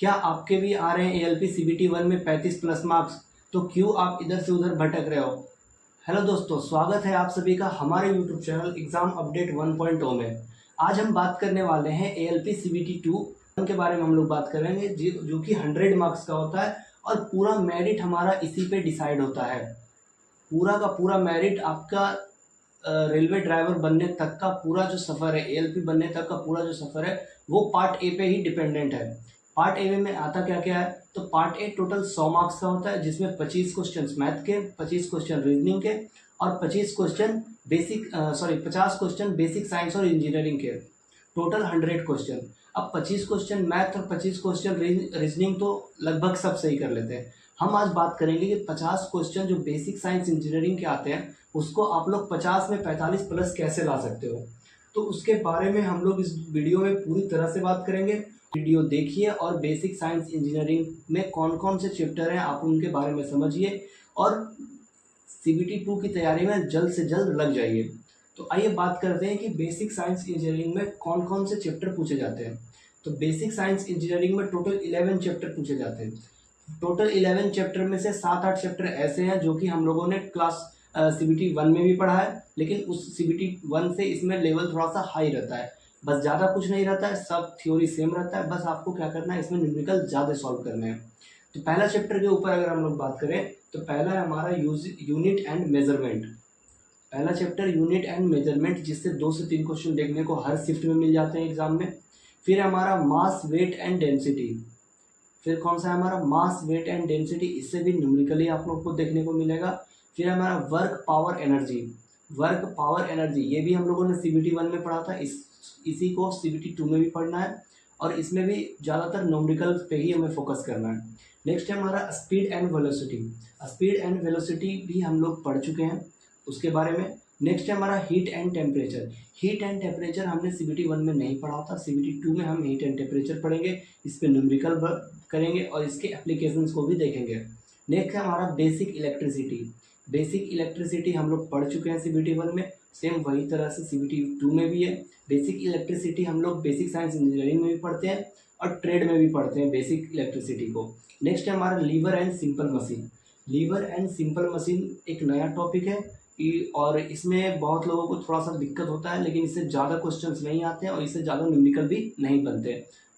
क्या आपके भी आ रहे हैं ALP CBT 1 में 35 प्लस मार्क्स? तो क्यों आप इधर से उधर भटक रहे हो? हेलो दोस्तों, स्वागत है आप सभी का हमारे यूट्यूब चैनल एग्जाम अपडेट 1.0 में। आज हम बात करने वाले हैं ALP CBT 2 के बारे में। हम लोग बात करेंगे जो कि 100 मार्क्स का होता है और पूरा मेरिट हमारा इसी पे डिसाइड होता है। पूरा का पूरा मेरिट आपका रेलवे ड्राइवर बनने तक का पूरा जो सफ़र है, ALP बनने तक का पूरा जो सफ़र है वो पार्ट ए पे ही डिपेंडेंट है। पार्ट ए में आता क्या क्या है? तो पार्ट ए टोटल 100 मार्क्स का होता है, जिसमें 25 क्वेश्चन मैथ के, 25 क्वेश्चन रीजनिंग के और 25 क्वेश्चन 50 क्वेश्चन बेसिक साइंस और इंजीनियरिंग के। Total 100 question. अब 25 क्वेश्चन मैथ और 25 क्वेश्चन रीजनिंग तो लगभग सब सही कर लेते हैं। हम आज बात करेंगे कि 50 क्वेश्चन जो बेसिक साइंस इंजीनियरिंग के आते हैं उसको आप लोग 50 में 45 प्लस कैसे ला सकते हो, तो उसके बारे में हम लोग इस वीडियो में पूरी तरह से बात करेंगे। वीडियो देखिए और बेसिक साइंस इंजीनियरिंग में कौन कौन से चैप्टर हैं आप उनके बारे में समझिए और CBT 2 की तैयारी में जल्द से जल्द लग जाइए। तो आइए बात करते हैं कि बेसिक साइंस इंजीनियरिंग में कौन कौन से चैप्टर पूछे जाते हैं। तो बेसिक साइंस इंजीनियरिंग में टोटल 11 चैप्टर पूछे जाते हैं। टोटल 11 चैप्टर में से 7-8 चैप्टर ऐसे हैं जो कि हम लोगों ने क्लास CBT 1 में भी पढ़ा है, लेकिन उस CBT 1 से इसमें लेवल थोड़ा सा हाई रहता है। बस ज़्यादा कुछ नहीं रहता है, सब थ्योरी सेम रहता है, बस आपको क्या करना है इसमें न्यूमेरिकल ज़्यादा सॉल्व करने हैं। तो पहला चैप्टर के ऊपर अगर हम लोग बात करें तो पहला है हमारा यूनिट एंड मेजरमेंट। पहला चैप्टर यूनिट एंड मेजरमेंट, जिससे 2 से 3 क्वेश्चन देखने को हर शिफ्ट में मिल जाते हैं एग्जाम में। फिर हमारा मास वेट एंड डेंसिटी। फिर कौन सा है हमारा मास वेट एंड डेंसिटी, इससे भी न्यूमेरिकली आप लोग को देखने को मिलेगा। फिर हमारा work power energy. Work power energy ये भी हम लोगों ने CBT 1 में पढ़ा था, इसी को CBT 2 में भी पढ़ना है और इसमें भी ज़्यादातर न्यूमेरिकल पे ही हमें फोकस करना है। नेक्स्ट है हमारा speed and velocity. Speed and velocity भी हम लोग पढ़ चुके हैं उसके बारे में। नेक्स्ट है हमारा heat and temperature. Heat and temperature हमने CBT 1 में नहीं पढ़ा था, CBT 2 में हम हीट एंड टेम्परेचर पढ़ेंगे, इस पर न्यूमेरिकल करेंगे और इसके एप्लीकेशंस को भी देखेंगे। नेक्स्ट है हमारा बेसिक इलेक्ट्रिसिटी। बेसिक इलेक्ट्रिसिटी हम लोग पढ़ चुके हैं CBT 1 में, सेम वही तरह से CBT 2 में भी है। बेसिक इलेक्ट्रिसिटी हम लोग बेसिक साइंस इंजीनियरिंग में भी पढ़ते हैं और ट्रेड में भी पढ़ते हैं बेसिक इलेक्ट्रिसिटी को। नेक्स्ट है हमारा lever and simple machine. Lever and simple machine एक नया टॉपिक है और इसमें बहुत लोगों को थोड़ा सा दिक्कत होता है, लेकिन इससे ज़्यादा क्वेश्चंस नहीं आते हैं और इससे ज़्यादा न्यूमेरिकल भी नहीं बनते,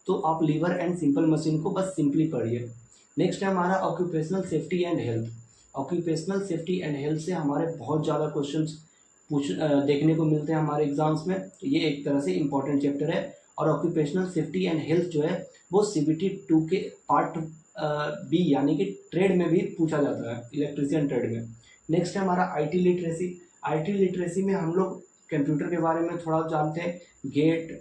तो आप लीवर एंड सिंपल मशीन को बस सिंपली पढ़िए। नेक्स्ट है हमारा occupational safety and health. Occupational safety and health से हमारे बहुत ज़्यादा क्वेश्चंस देखने को मिलते हैं हमारे एग्जाम्स में, तो ये एक तरह से इम्पॉर्टेंट चैप्टर है। और ऑक्यूपेशनल सेफ्टी एंड हेल्थ जो है वो CBT 2 के पार्ट B यानी कि ट्रेड में भी पूछा जाता है, इलेक्ट्रीशियन ट्रेड में। नेक्स्ट है हमारा IT लिटरेसी। IT लिटरेसी में हम लोग कंप्यूटर के बारे में थोड़ा जानते हैं, गेट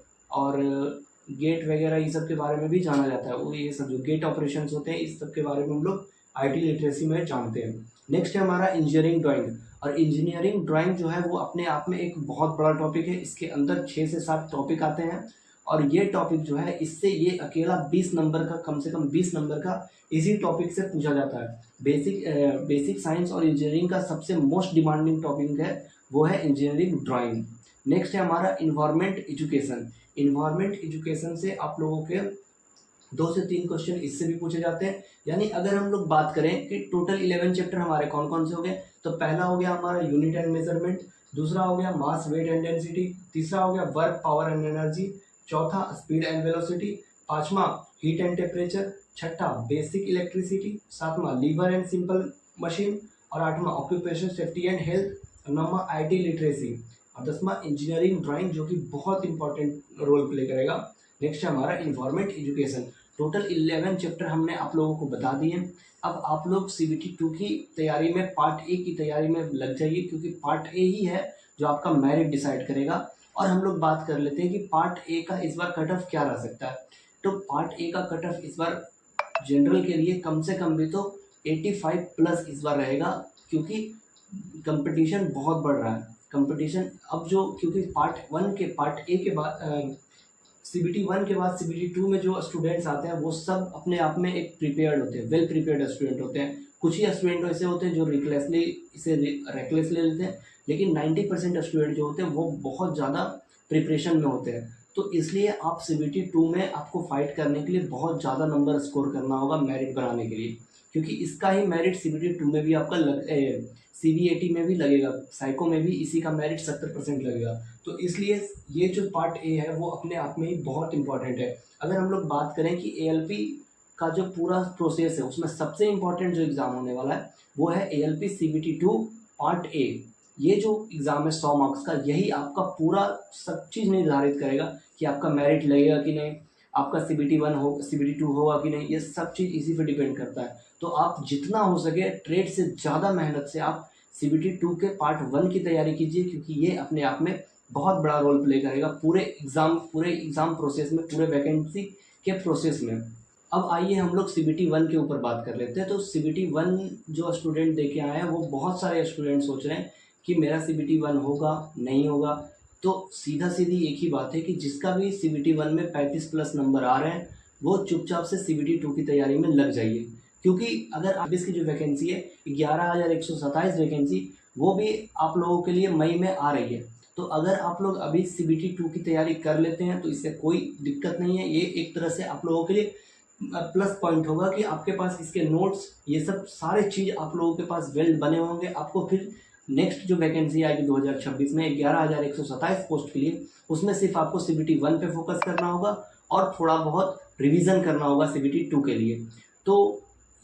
वगैरह ये सब के बारे में भी जाना जाता है, वो ये सब जो गेट ऑपरेशंस होते हैं इस सब के बारे में हम लोग IT लिटरेसी में जानते हैं। नेक्स्ट है हमारा इंजीनियरिंग ड्राइंग। और इंजीनियरिंग ड्राइंग जो है वो अपने आप में एक बहुत बड़ा टॉपिक है, इसके अंदर 6 से 7 टॉपिक आते हैं और ये टॉपिक जो है इससे ये अकेला 20 नंबर का, कम से कम 20 नंबर का इसी टॉपिक से पूछा जाता है। बेसिक साइंस और इंजीनियरिंग का सबसे मोस्ट डिमांडिंग टॉपिक है वो है इंजीनियरिंग ड्राइंग। नेक्स्ट है हमारा इन्वायरमेंट एजुकेशन। इन्वायरमेंट एजुकेशन से आप लोगों के 2 से 3 क्वेश्चन इससे भी पूछे जाते हैं। यानी अगर हम लोग बात करें कि टोटल 11 चैप्टर हमारे कौन कौन से हो गए, तो पहला हो गया हमारा यूनिट एंड मेजरमेंट, दूसरा हो गया मास वेट एंड डेंसिटी, तीसरा हो गया वर्क पावर एंड एनर्जी, चौथा स्पीड एंड वेलोसिटी, पांचवा हीट एंड टेम्परेचर, छठा बेसिक इलेक्ट्रिसिटी, सातवां लीवर एंड सिंपल मशीन और आठवां ऑक्यूपेशन सेफ्टी एंड हेल्थ, नौवां IT लिटरेसी और 10वां इंजीनियरिंग ड्राइंग जो कि बहुत इंपॉर्टेंट रोल प्ले करेगा। नेक्स्ट है हमारा इन्वायरमेंट एजुकेशन। टोटल 11 चैप्टर हमने आप लोगों को बता दिए। अब आप लोग CBT 2 की तैयारी में पार्ट ए की तैयारी में लग जाइए, क्योंकि पार्ट ए ही है जो आपका मेरिट डिसाइड करेगा। और हम लोग बात कर लेते हैं कि पार्ट ए का इस बार कट ऑफ क्या रह सकता है। तो पार्ट ए का कट ऑफ इस बार जनरल के लिए कम से कम भी तो 85 प्लस इस बार रहेगा, क्योंकि कंपटीशन बहुत बढ़ रहा है। कंपटीशन अब जो, क्योंकि पार्ट ए के बाद CBT 1 के बाद CBT 2 में जो स्टूडेंट्स आते हैं वो सब अपने आप में एक प्रिपेयर्ड होते हैं, वेल प्रिपेयर्ड स्टूडेंट होते हैं। कुछ ही स्टूडेंट ऐसे होते हैं जो रेकलेस ले लेते हैं, लेकिन 90% स्टूडेंट जो होते हैं वो बहुत ज़्यादा प्रिपरेशन में होते हैं। तो इसलिए आप CBT 2 में आपको फाइट करने के लिए बहुत ज़्यादा नंबर स्कोर करना होगा मेरिट बनाने के लिए, क्योंकि इसका ही मेरिट CBT 2 में भी आपका CBAT में भी लगेगा, साइको में भी इसी का मेरिट 70% लगेगा। तो इसलिए ये जो पार्ट ए है वो अपने आप में ही बहुत इंपॉर्टेंट है। अगर हम लोग बात करें कि ALP का जो पूरा प्रोसेस है उसमें सबसे इम्पॉर्टेंट जो एग्ज़ाम होने वाला है वो है ALP CBT 2 पार्ट ए। ये जो एग्ज़ाम है 100 मार्क्स का, यही आपका पूरा सब चीज़ निर्धारित करेगा कि आपका मेरिट लगेगा कि नहीं, आपका CBT 1 हो CBT 2 होगा कि नहीं, ये सब चीज़ इसी पे डिपेंड करता है। तो आप जितना हो सके ट्रेड से ज़्यादा मेहनत से आप CBT 2 के पार्ट 1 की तैयारी कीजिए, क्योंकि ये अपने आप में बहुत बड़ा रोल प्ले करेगा पूरे एग्ज़ाम प्रोसेस में, पूरे वैकेंसी के प्रोसेस में। अब आइए हम लोग CBT 1 के ऊपर बात कर लेते हैं। तो CBT 1 जो स्टूडेंट दे के आए हैं, वो बहुत सारे स्टूडेंट सोच रहे हैं कि मेरा CBT 1 होगा नहीं होगा। तो सीधा-सीधी एक ही बात है कि जिसका भी CBT 1 में 35 प्लस नंबर आ रहे हैं, वो चुपचाप से CBT 2 की तैयारी में लग जाइए। क्योंकि अगर अब इसकी जो वैकेंसी है 11,127 वैकेंसी, वो भी आप लोगों के लिए मई में आ रही है। तो अगर आप लोग अभी CBT 2 की तैयारी कर लेते हैं तो इससे कोई दिक्कत नहीं है। ये एक तरह से आप लोगों के लिए प्लस पॉइंट होगा कि आपके पास इसके नोट्स, ये सब सारे चीज़ आप लोगों के पास वेल बने होंगे। आपको फिर नेक्स्ट जो वैकेंसी आएगी 2026 में 11,127 पोस्ट के लिए, उसमें सिर्फ आपको CBT 1 पे फोकस करना होगा और थोड़ा बहुत रिवीजन करना होगा CBT 2 के लिए। तो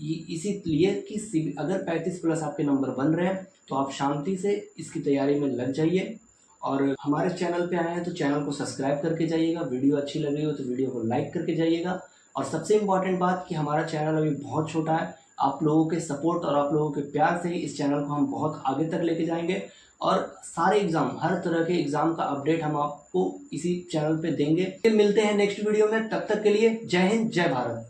इसीलिए कि अगर 35 प्लस आपके नंबर बन रहे हैं तो आप शांति से इसकी तैयारी में लग जाइए। और हमारे चैनल पे आए हैं तो चैनल को सब्सक्राइब करके जाइएगा, वीडियो अच्छी लग रही हो तो वीडियो को लाइक करके जाइएगा। और सबसे इम्पॉर्टेंट बात कि हमारा चैनल अभी बहुत छोटा है, आप लोगों के सपोर्ट और आप लोगों के प्यार से ही इस चैनल को हम बहुत आगे तक लेके जाएंगे। और सारे एग्ज़ाम, हर तरह के एग्ज़ाम का अपडेट हम आपको इसी चैनल पे देंगे। फिर मिलते हैं नेक्स्ट वीडियो में, तब तक के लिए जय हिंद, जय भारत।